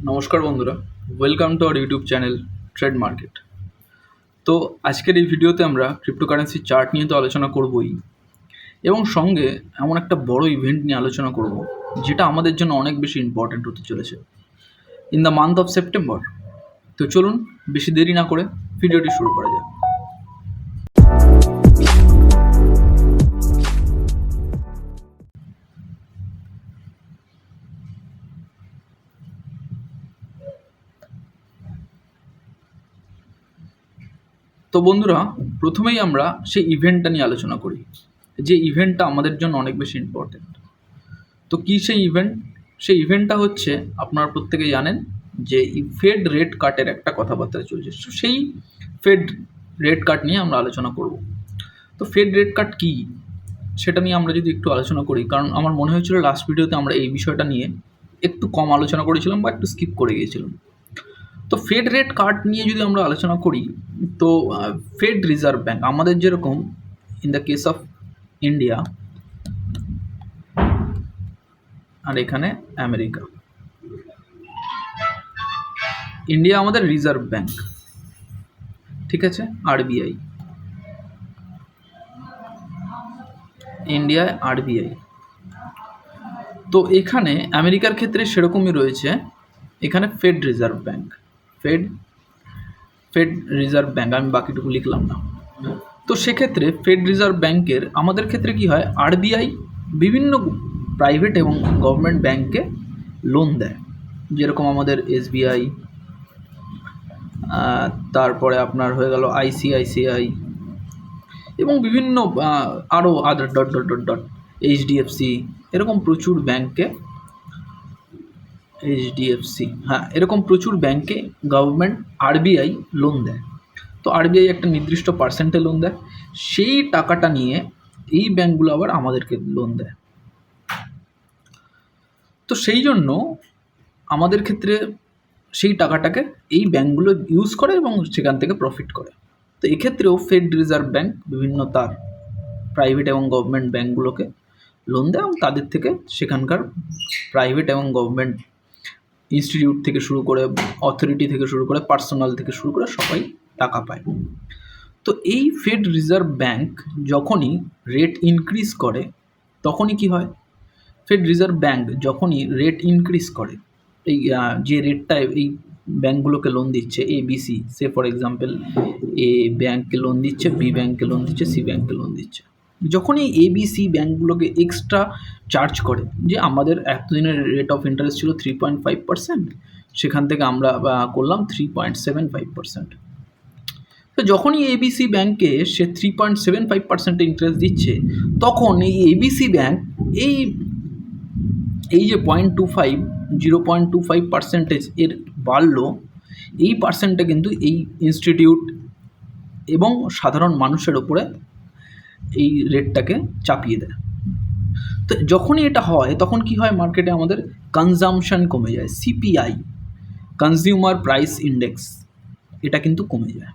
নমস্কার বন্ধুরা, welcome to our YouTube channel trade market. তো আজকের এই ভিডিওতে আমরা ক্রিপ্টোকারেন্সি চার্ট নিয়ে তো আলোচনা করবই, এবং সঙ্গে এমন একটা বড় ইভেন্ট নিয়ে আলোচনা করব যেটা আমাদের জন্য অনেক বেশি ইম্পর্ট্যান্ট হতে চলেছে in the month of September. তো চলুন বেশি দেরি না করে ভিডিওটি শুরু করা যাক। তো বন্ধুরা, প্রথমেই আমরা সেই ইভেন্টটা নিয়ে আলোচনা করি, যে ইভেন্টটা আমাদের জন্য অনেক বেশি ইম্পর্ট্যান্ট। তো কী সেই ইভেন্ট? সেই ইভেন্টটা হচ্ছে, আপনারা প্রত্যেকেই জানেন যে ফেড রেট কাটের একটা কথাবার্তা চলছে। সেই ফেড রেট কাট নিয়ে আমরা আলোচনা করব। তো ফেড রেট কাট কী, সেটা নিয়ে আমরা যদি একটু আলোচনা করি, কারণ আমার মনে হয়েছিল লাস্ট ভিডিওতে আমরা এই বিষয়টা নিয়ে একটু কম আলোচনা করেছিলাম বা একটু স্কিপ করে গিয়েছিলাম। তো ফেড রেট কাট নিয়ে যদি আমরা আলোচনা করি, তো ফেড রিজার্ভ ব্যাঙ্ক আমাদের যেরকম in the case of India আর এখানে আমেরিকা, ইন্ডিয়া আমাদের রিজার্ভ ব্যাঙ্ক, ঠিক আছে, আরবিআই, ইন্ডিয়ায় আরবিআই। তো এখানে আমেরিকার ক্ষেত্রে সেরকমই রয়েছে, এখানে fed reserve bank, fed reserve bank, আমি বাকিটুকু লিখলাম না। তো সেক্ষেত্রে ফেড রিজার্ভ ব্যাঙ্কের আমাদের ক্ষেত্রে কি হয়, আরবিআই বিভিন্ন প্রাইভেট এবং গভর্নমেন্ট ব্যাঙ্ককে লোন দেয়, যেরকম আমাদের এসবিআই, তারপরে আপনার হয়ে গেল আইসিআইসিআই, এবং বিভিন্ন আরও other dot dot dot dot HDFC, এরকম প্রচুর ব্যাঙ্ককে, এইচডিএফসি, হ্যাঁ, এরকম প্রচুর ব্যাঙ্কে গভর্নমেন্ট আরবিআই লোন দেয়। তো আরবিআই একটা নির্দিষ্ট পার্সেন্টে লোন দেয়, সেই টাকাটা নিয়ে এই ব্যাঙ্কগুলো আবার আমাদেরকে লোন দেয়। তো সেই জন্য আমাদের ক্ষেত্রে সেই টাকাটাকে এই ব্যাঙ্কগুলো ইউজ করে এবং সেখান থেকে প্রফিট করে। তো এক্ষেত্রেও ফেড রিজার্ভ ব্যাঙ্ক বিভিন্ন তার প্রাইভেট এবং গভর্নমেন্ট ব্যাঙ্কগুলোকে লোন দেয়, এবং তাদের থেকে সেখানকার প্রাইভেট এবং গভর্নমেন্ট ইনস্টিটিউট থেকে শুরু করে, অথরিটি থেকে শুরু করে, পার্সোনাল থেকে শুরু করে সবাই টাকা পায়। তো এই ফেড রিজার্ভ ব্যাঙ্ক যখনই রেট ইনক্রিজ করে, তখনই কি হয়, ফেড রিজার্ভ ব্যাঙ্ক যখনই রেট ইনক্রিজ করে, এই যে রেটটায় এই ব্যাঙ্কগুলোকে লোন দিচ্ছে, A B C, say for example A ব্যাঙ্ককে লোন দিচ্ছে, বি ব্যাঙ্ককে লোন দিচ্ছে, সি ব্যাঙ্ককে লোন দিচ্ছে, যখনই এ বি সি ব্যাঙ্কগুলোকে এক্সট্রা চার্জ করে, যে আমাদের এতদিনের রেট অফ ইন্টারেস্ট ছিল 3.5%, সেখান থেকে আমরা করলাম 3.75%। তো যখনই এবিসি ব্যাঙ্কে সে 3.75% ইন্টারেস্ট দিচ্ছে, তখন এই এবিসি ব্যাঙ্ক এই যে 0.25% এর বাড়লো, এই পার্সেন্টটা কিন্তু এই ইনস্টিটিউট এবং সাধারণ মানুষের ওপরে এই রেটটাকে চাপিয়ে দেয়। তো যখনই এটা হয়, তখন কি হয়, মার্কেটে আমাদের কনজামশন কমে যায়, সিপিআই, কনজিউমার প্রাইস ইন্ডেক্স, এটা কিন্তু কমে যায়।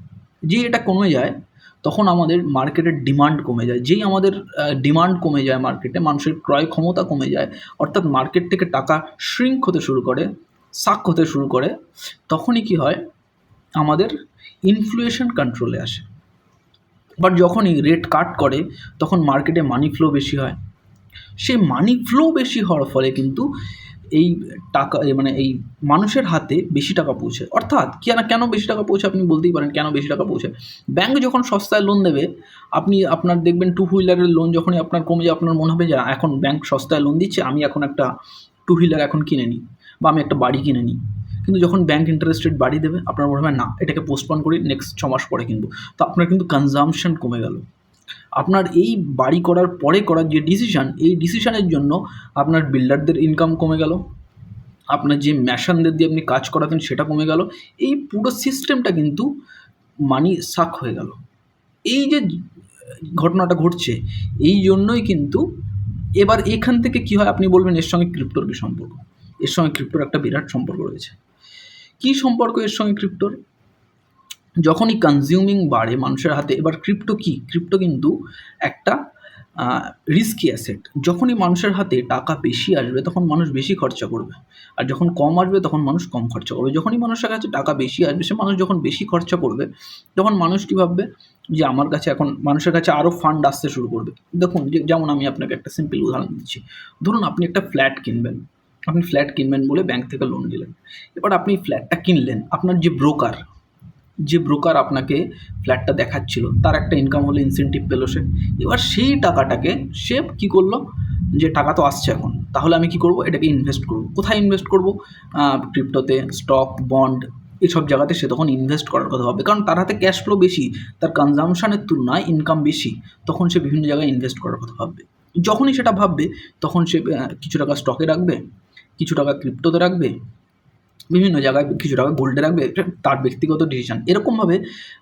যে এটা কমে যায়, তখন আমাদের মার্কেটের ডিমান্ড কমে যায়। যেই আমাদের ডিমান্ড কমে যায় মার্কেটে, মানুষের ক্রয় ক্ষমতা কমে যায়, অর্থাৎ মার্কেট থেকে টাকা শ্রিঙ্ক হতে শুরু করে, সাক হতে শুরু করে, তখনই কি হয়, আমাদের ইনফ্লেশন কন্ট্রোলে আসে। বাট যখনই রেট কাট করে, তখন মার্কেটে মানি ফ্লো বেশি হয়। সেই মানি ফ্লো বেশি হওয়ার ফলে কিন্তু এই টাকা, মানে এই মানুষের হাতে বেশি টাকা পৌঁছে। অর্থাৎ কেন বেশি টাকা পৌঁছে, আপনি বলতেই পারেন কেন বেশি টাকা পৌঁছে। ব্যাঙ্ক যখন সস্তায় লোন দেবে, আপনার দেখবেন টু হুইলারের লোন যখনই আপনার কমে যায়, আপনার মনে হবে যে এখন ব্যাঙ্ক সস্তায় লোন দিচ্ছে, আমি এখন একটা টু হুইলার এখন কিনে নিই, বা আমি একটা বাড়ি কিনে নিই। কিন্তু যখন ব্যাঙ্ক ইন্টারেস্ট রেট বাড়িয়ে দেবে, আপনার মনে হবে না, এটাকে পোস্টপন করি, নেক্সট 6 মাস পরে কিনবো। তো আপনার কিন্তু কনজামশন কমে গেল। আপনার এই বাড়ি করার পরে করার যে ডিসিশান, এই ডিসিশানের জন্য আপনার বিল্ডারদের ইনকাম কমে গেল, আপনার যে ম্যাশনদের দিয়ে আপনি কাজ করাতেন সেটা কমে গেল। এই পুরো সিস্টেমটা কিন্তু মানি সাক হয়ে গেল। এই যে ঘটনাটা ঘটছে, এই জন্যই কিন্তু এবার এখান থেকে কি হয়, আপনি বলবেন এর সঙ্গে ক্রিপ্টোর কী সম্পর্ক? এর সঙ্গে ক্রিপ্টোর একটা বিরাট সম্পর্ক রয়েছে। কী সম্পর্ক এর সঙ্গে ক্রিপ্টোর? যখনই কনজিউমিং বাড়ে মানুষের হাতে, এবার ক্রিপ্টো কী? ক্রিপ্টো কিন্তু একটা রিস্কি অ্যাসেট। যখনই মানুষের হাতে টাকা বেশি আসবে তখন মানুষ বেশি খরচা করবে, আর যখন কম আসবে তখন মানুষ কম খরচা করবে। যখনই মানুষের কাছে টাকা বেশি আসবে, সে মানুষ যখন বেশি খরচা করবে তখন মানুষ কী ভাববে যে আমার কাছে এখন মানুষের কাছে আরও ফান্ড আসতে শুরু করবে। দেখুন যেমন আমি আপনাকে একটা সিম্পল উদাহরণ দিচ্ছি। ধরুন আপনি একটা ফ্ল্যাট কিনবেন, আপনি ফ্ল্যাট কিনবেন বলে ব্যাংক থেকে লোন নিলেন। এবার আপনি ফ্ল্যাটটা কিনলেন, আপনার যে ব্রোকার আপনাকে ফ্ল্যাটটা দেখাচ্ছিল তার একটা ইনকাম হলো, ইনসেন্টিভ পেলো সে। এবার সেই টাকাটাকে সে কী করলো, যে টাকা তো আসছে এখন, তাহলে আমি কী করব, এটাকে ইনভেস্ট করব। কোথায় ইনভেস্ট করব? ক্রিপ্টোতে, স্টক, বন্ড, এইসব জায়গাতে সে তখন ইনভেস্ট করার কথা ভাববে, কারণ তার হাতে ক্যাশ ফ্লো বেশি, তার কনজামশনের তুলনায় ইনকাম বেশি, তখন সে বিভিন্ন জায়গায় ইনভেস্ট করার কথা ভাববে। যখনই সেটা ভাববে তখন সে কিছু টাকা স্টকে রাখবে, কিছু টাকা ক্রিপ্টোতে রাখবে, বিভিন্ন জায়গায় কিছু টাকা গোল্ডে রাখবে, এটা তার ব্যক্তিগত ডিসিশন। এরকমভাবে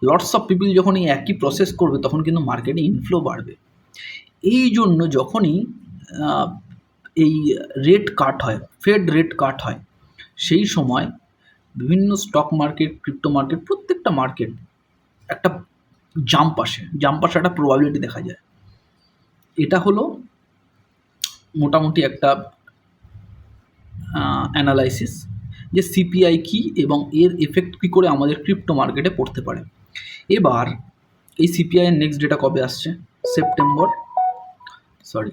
লটস অফ পিপল যখন এই একই প্রসেস করবে তখন কিন্তু মার্কেটে ইনফ্লো বাড়বে। এই জন্য যখনই এই রেট কাট হয়, ফেড রেট কাট হয়, সেই সময় বিভিন্ন স্টক মার্কেট, ক্রিপ্টো মার্কেট, প্রত্যেকটা মার্কেট একটা জাম্প আসার একটা প্রবাবিলিটি দেখা যায়। এটা হলো মোটামুটি একটা অ্যানালাইসিস যে সিপিআই কী এবং এর এফেক্ট কী করে আমাদের ক্রিপ্টো মার্কেটে পড়তে পারে। এবার এই সিপিআইয়ের নেক্সট ডেটা কবে আসছে? সেপ্টেম্বর 12,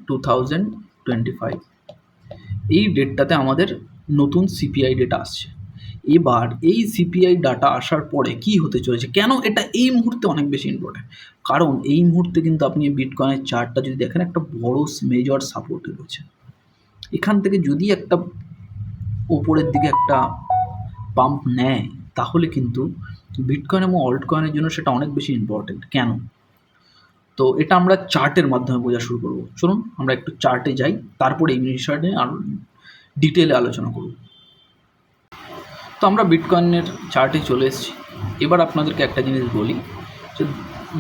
2025 এই ডেটটাতে আমাদের নতুন সিপিআই ডেটা আসছে। এবার এই সিপিআই ডাটা আসার পরে কি হতে চলেছে, কেন এটা এই মুহূর্তে অনেক বেশি ইম্পর্টেন্ট? কারণ এই মুহূর্তে কিন্তু আপনি বিটকয়েনের চার্টটা যদি দেখেন, একটা বড় মেজর সাপোর্টে রয়েছে। এখান থেকে যদি একটা ওপরের দিকে একটা পাম্প নেয় তাহলে কিন্তু বিটকয়েন এবং অল্ট কয়েনের জন্য সেটা অনেক বেশি ইম্পর্টেন্ট। কেন? তো এটা আমরা চার্টের মাধ্যমে বোঝা শুরু করব। চলুন আমরা একটু চার্টে যাই, তারপরে এই বিষয়টা নিয়ে আরও ডিটেলে আলোচনা করব। তো আমরা বিটকয়েনের চার্টে চলে এসেছি। এবার আপনাদেরকে একটা জিনিস বলি যে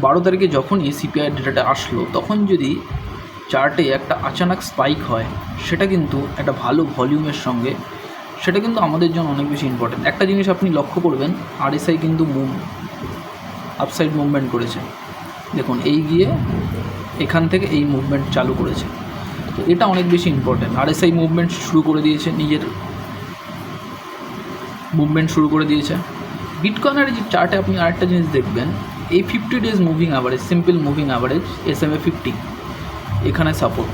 12 তারিখে যখন এই সিপিআই ডেটাটা আসলো, তখন যদি চার্টে একটা আচানক স্পাইক হয়, সেটা কিন্তু একটা ভালো ভলিউমের সঙ্গে, সেটা কিন্তু আমাদের জন্য অনেক বেশি ইম্পর্টেন্ট। একটা জিনিস আপনি লক্ষ্য করবেন, আরএসআই কিন্তু আপসাইড মুভমেন্ট করেছে। দেখুন এই গিয়ে এখান থেকে এই মুভমেন্ট চালু করেছে, তো এটা অনেক বেশি ইম্পর্টেন্ট। আরএসআই মুভমেন্ট শুরু করে দিয়েছে, নিজের মুভমেন্ট শুরু করে দিয়েছে। বিটকয়েনের যে চার্টে আপনি আরেকটা জিনিস দেখবেন, এই 50 days moving average, simple moving average SMA 50, এখানে সাপোর্ট,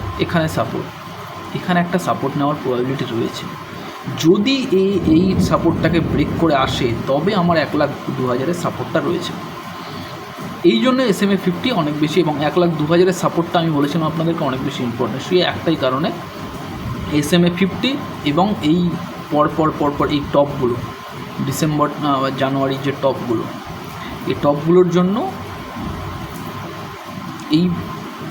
এখানে একটা সাপোর্ট নেওয়ার প্রবাবিলিটি রয়েছে। যদি এই সাপোর্টটাকে ব্রেক করে আসে তবে আমার 1,02,000-এর সাপোর্টটা রয়েছে। এই জন্য SMA 50 অনেক বেশি, এবং 1,02,000-এর সাপোর্টটা আমি বলেছিলাম আপনাদেরকে অনেক বেশি ইম্পর্টেন্ট। সেই একটাই কারণে SMA 50 এবং এই পরপর এই টপগুলো, ডিসেম্বর জানুয়ারির যে টপগুলো, এই টপগুলোর জন্য এই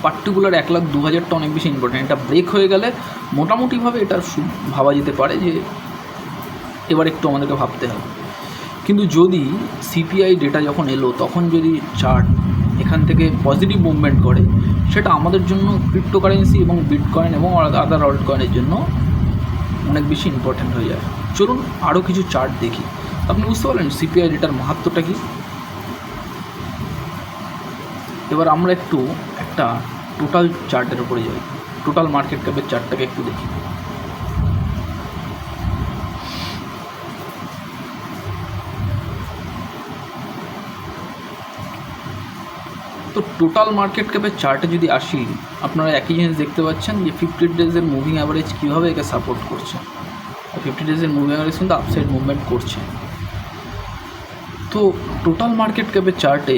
পার্টিকুলার 1,02,000টা অনেক বেশি ইম্পর্টেন্ট। এটা ব্রেক হয়ে গেলে মোটামুটিভাবে এটা ভাবা যেতে পারে যে এবার একটু আমাদেরকে ভাবতে হবে। কিন্তু যদি সিপিআই ডেটা যখন এলো তখন যদি চার্ট এখান থেকে পজিটিভ মুভমেন্ট করে, সেটা আমাদের জন্য ক্রিপ্টোকারেন্সি এবং বিটকয়েন এবং আদার অল্ট কয়েনের জন্য অনেক বেশি ইম্পর্ট্যান্ট হয়ে যায়। চলুন আরও কিছু চার্ট দেখি, আপনি বুঝতে পারলেন সিপিআই ডেটার মাহাত্ম্যটা কী। এবার আমরা একটা টোটাল চার্টের উপরে যাই, টোটাল মার্কেট ক্যাপের চার্টটাকে একটু দেখি। তো টোটাল মার্কেট ক্যাপের চার্টে যদি আসি, আপনারা একই জিনিস দেখতে পাচ্ছেন যে 50 ডেজের মুভিং অ্যাভারেজ কীভাবে একে সাপোর্ট করছে। 50 ডেজের মুভিং অ্যাভারেজ কিন্তু আপসাইড মুভমেন্ট করছে। তো টোটাল মার্কেট ক্যাপের চার্টে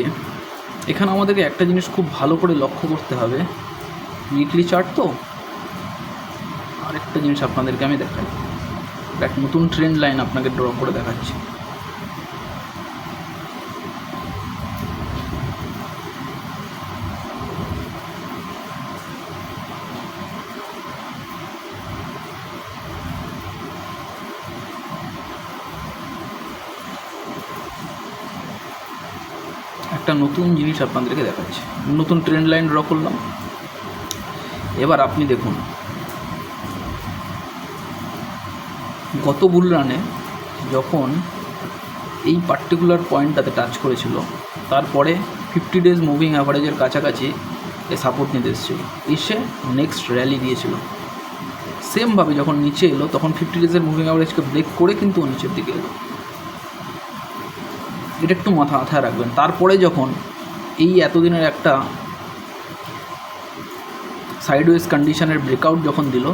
এখানে আমাদেরকে একটা জিনিস খুব ভালো করে লক্ষ্য করতে হবে, উইকলি চার্ট তো। আরেকটা জিনিস আপনাদেরকে আমি দেখাই, এক নতুন ট্রেন্ড লাইন আপনাকে ড্র করে দেখাচ্ছি। একটা নতুন জিনিস আপনাদেরকে দেখাচ্ছি, নতুন ট্রেন্ড লাইন ড্র করলাম। এবার আপনি দেখুন গত বুল রানে যখন এই পার্টিকুলার পয়েন্টটাতে টাচ করেছিল, তারপরে 50 ডেজ মুভিং অ্যাভারেজের কাছাকাছি এ সাপোর্ট নিতে এসেছিল, এসে নেক্সট র্যালি দিয়েছিল। সেমভাবে যখন নিচে এলো তখন 50 ডেজের মুভিং অ্যাভারেজকে ব্রেক করে কিন্তু ও নিচের দিকে এলো। এটা একটু মাথায় রাখবেন। তারপরে যখন এই এতদিনের একটা সাইডওয়েজ কন্ডিশনের ব্রেকআউট যখন দিল,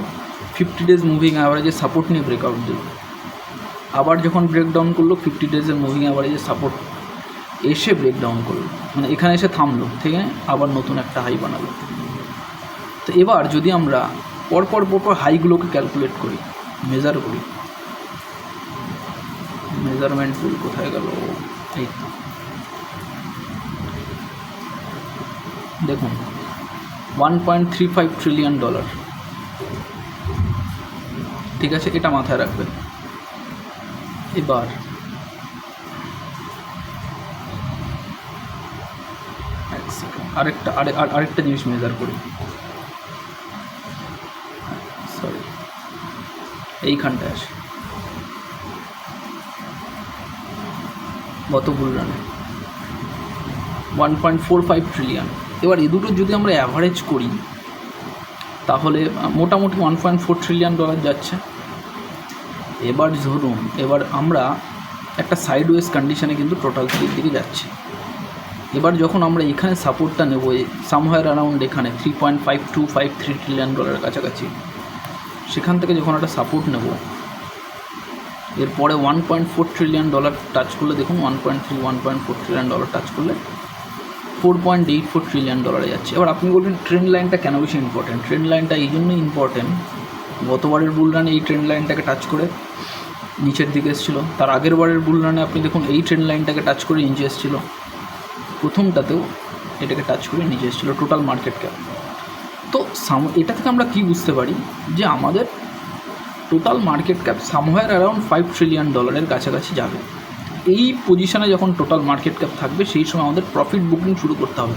50 ডেজ মুভিং অ্যাভারেজের সাপোর্ট নিয়ে ব্রেকআউট দিল, আবার যখন ব্রেকডাউন করলো 50 ডেজের মুভিং অ্যাভারেজের সাপোর্ট এসে ব্রেকডাউন করলো, মানে এখানে এসে থামলো, থেকে আবার নতুন একটা হাই বানালো। তো এবার যদি আমরা পরপর হাইগুলোকে ক্যালকুলেট করি, মেজার করি, মেজারমেন্ট টুল কোথায় গেল, এই দেখুন $1.35 ট্রিলিয়ন, ঠিক আছে, এটা মাথায় রাখবেন। এবার আরেকটা জিনিস মেজার করি, সরি এইখানটায় আসে, গত বুল রানে 1.45 ট্রিলিয়ন। এবার এই দুটো যদি আমরা অ্যাভারেজ করি তাহলে মোটামুটি $1.4 ট্রিলিয়ন যাচ্ছে। এবার ধরুন এবার আমরা একটা সাইডওয়েজ কন্ডিশনে কিন্তু টোটাল দিকে যাচ্ছি। এবার যখন আমরা এখানে সাপোর্টটা নেব, সামহায়ার অ্যারাউন্ড এখানে $3.5253 ট্রিলিয়ন কাছাকাছি, সেখান থেকে যখন একটা সাপোর্ট নেব, এরপরে $1.4 ট্রিলিয়ন টাচ করলে, দেখুন 1.4 ট্রিলিয়ন টাচ করলে $4.84 ট্রিলিয়ন যাচ্ছে। এবার আপনি বলবেন ট্রেন্ড লাইনটা কেন বেশি ইম্পর্টেন্ট? ট্রেন্ড লাইনটা এই জন্যই ইম্পর্টেন্ট, গতবারের বুল রানে এই ট্রেন্ড লাইনটাকে টাচ করে নিচের দিকে এসেছিলো, তার আগের বারের বুল রানে আপনি দেখুন এই ট্রেন্ড লাইনটাকে টাচ করে নিচে এসেছিলো, প্রথমটাতেও এটাকে টাচ করে নিচে এসেছিলো টোটাল মার্কেট ক্যাপ। তো এটা থেকে আমরা কি বুঝতে পারি যে আমাদের total market cap somewhere around $5 trillion কাছাকাছি যাবে। এই পজিশনে যখন টোটাল মার্কেট ক্যাপ থাকবে সেই সময় আমাদের প্রফিট বুকিং শুরু করতে হবে,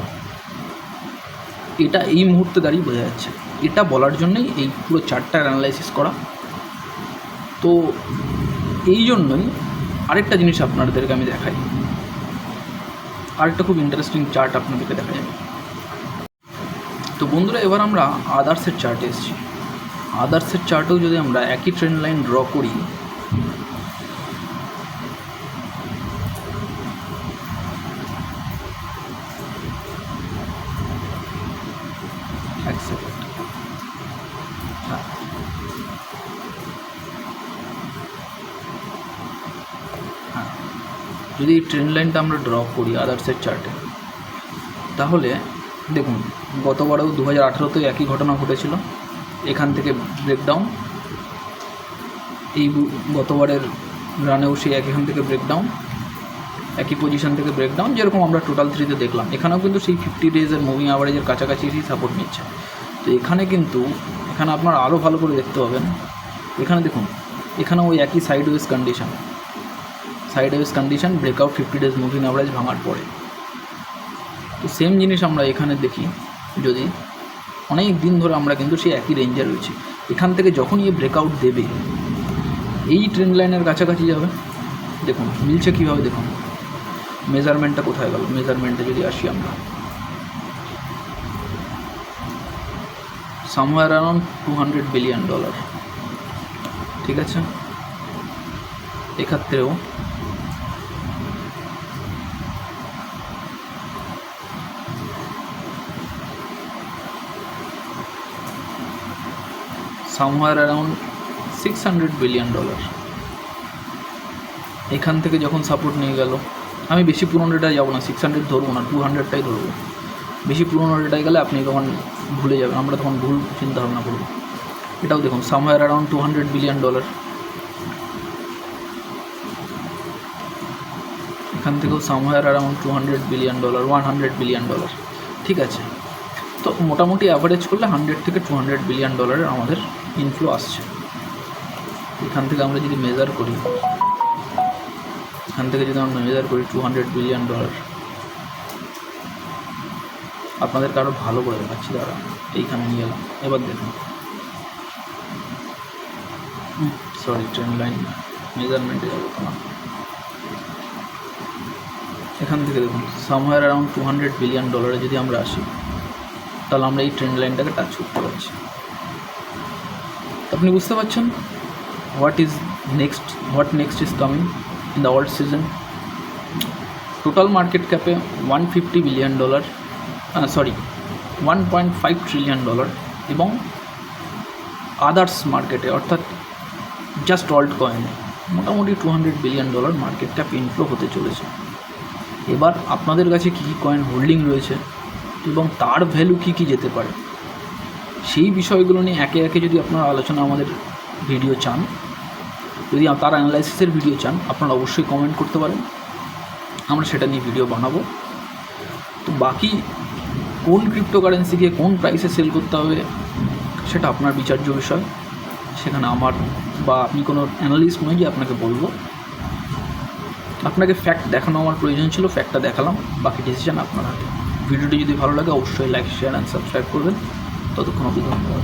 এটা এই মুহূর্তে দাঁড়িয়ে বোঝা যাচ্ছে। এটা বলার জন্যই এই পুরো চার্টটার অ্যানালাইসিস করা। তো এই জন্যই আরেকটা জিনিস আপনাদেরকে আমি দেখাই, আরেকটা খুব ইন্টারেস্টিং চার্ট আপনাদেরকে দেখা যাবে। তো বন্ধুরা এবার আমরা আদার্সের চার্টে এসেছি। আদার্সের চার্টেও যদি আমরা একই ট্রেন্ড লাইন ড্র করি, এক সেকেন্ড, হ্যাঁ যদি এই ট্রেন্ড লাইনটা আমরা ড্র করি আদার্সের চার্টে, তাহলে দেখুন গতবারেও 2018-তেও একই ঘটনা ঘটেছিল, এখান থেকে ব্রেকডাউন, এই গতবারের রানেও সেই এখান থেকে ব্রেকডাউন, একই পজিশন থেকে ব্রেকডাউন, যেরকম আমরা টোটাল 3-তে দেখলাম। এখানেও কিন্তু সেই 50 ডেজের মুভিং অ্যাভারেজের কাছাকাছি সেই সাপোর্ট নিচ্ছে। তো এখানে কিন্তু এখানে আপনারা আরও ভালো করে দেখতে পাবেন, এখানে দেখুন এখানে ওই একই sideways condition breakout 50 days moving average ভাঙার পরে। তো সেম জিনিস আমরা এখানে দেখি, যদি অনেক দিন ধরে আমরা কিন্তু সেই একই রেঞ্জে রয়েছি। এখান থেকে যখনই ব্রেকআউট দেবে এই ট্রেন্ড লাইনের কাছাকাছি যাবে। দেখুন মিলছে কীভাবে, দেখুন মেজারমেন্টটা কোথায় গেল, মেজারমেন্টে যদি আসি আমরা, সামহায়ার অ্যারাউন্ড $200 বিলিয়ন, ঠিক আছে। এক্ষেত্রেও somewhere around $600 বিলিয়ন। এখান থেকে যখন সাপোর্ট নিয়ে গেল, আমি বেশি পুরনো ডেটায় যাবো না, 600 ধরবো না, 200টাই ধরবো। বেশি পুরনো ডেটায় গেলে আপনি তখন ভুলে যাবেন, আমরা তখন ভুল চিন্তা ভাবনা করবো। এটাও দেখুন somewhere around $200 বিলিয়ন, এখান থেকেও somewhere around $200 বিলিয়ন, $100 বিলিয়ন, ঠিক আছে। তো মোটামুটি অ্যাভারেজ করলে 100 থেকে $200 বিলিয়ন আমাদের ইনফ্লো আসছে। এখান থেকে আমরা যদি মেজার করি, $200 বিলিয়ন, আপনাদেরকে আরও ভালো করে দেখাচ্ছি, দাঁড়া এইখানে নিয়ে এলাম। এবার দেখুন, সরি ট্রেন্ড লাইন, মেজারমেন্টে যাবো তোমার, এখান থেকে দেখুন সামহার অ্যারাউন্ড $200 বিলিয়ন যদি আমরা আসি, তাহলে আমরা এই ট্রেন্ড লাইনটাকে টাচ করতে পারছি। আপনি বুঝতে পারছেন what next is coming in the world season. Total market ক্যাপে $150 বিলিয়ন, 1.5 ট্রিলিয়ন এবং আদার্স মার্কেটে অর্থাৎ জাস্ট অল্ট কয়েনে মোটামুটি $200 বিলিয়ন মার্কেট ক্যাপ ইনফ্লো হতে চলেছে। এবার আপনাদের কাছে কী কী কয়েন হোল্ডিং রয়েছে এবং তার ভ্যালু কী কী যেতে পারে, সেই বিষয়গুলো নিয়ে একে একে যদি আপনারা আলোচনা আমাদের ভিডিও চান, যদি তার অ্যানালাইসিসের ভিডিও চান, আপনারা অবশ্যই কমেন্ট করতে পারেন, আমরা সেটা নিয়ে ভিডিও বানাবো। তো বাকি কোন ক্রিপ্টোকারেন্সিকে কোন প্রাইসে সেল করতে হবে সেটা আপনার বিচার্য বিষয়, সেখানে আমার বা আপনি কোনো অ্যানালিস্ট নয় যে আপনাকে বলবো। আপনাকে ফ্যাক্ট দেখানো আমার প্রয়োজন ছিল, ফ্যাক্টটা দেখালাম, বাকি ডিসিশন আপনার হাতে। ভিডিওটি যদি ভালো লাগে অবশ্যই লাইক, শেয়ার অ্যান্ড সাবস্ক্রাইব করবেন। ততক্ষণ অবধি ধন্যবাদ।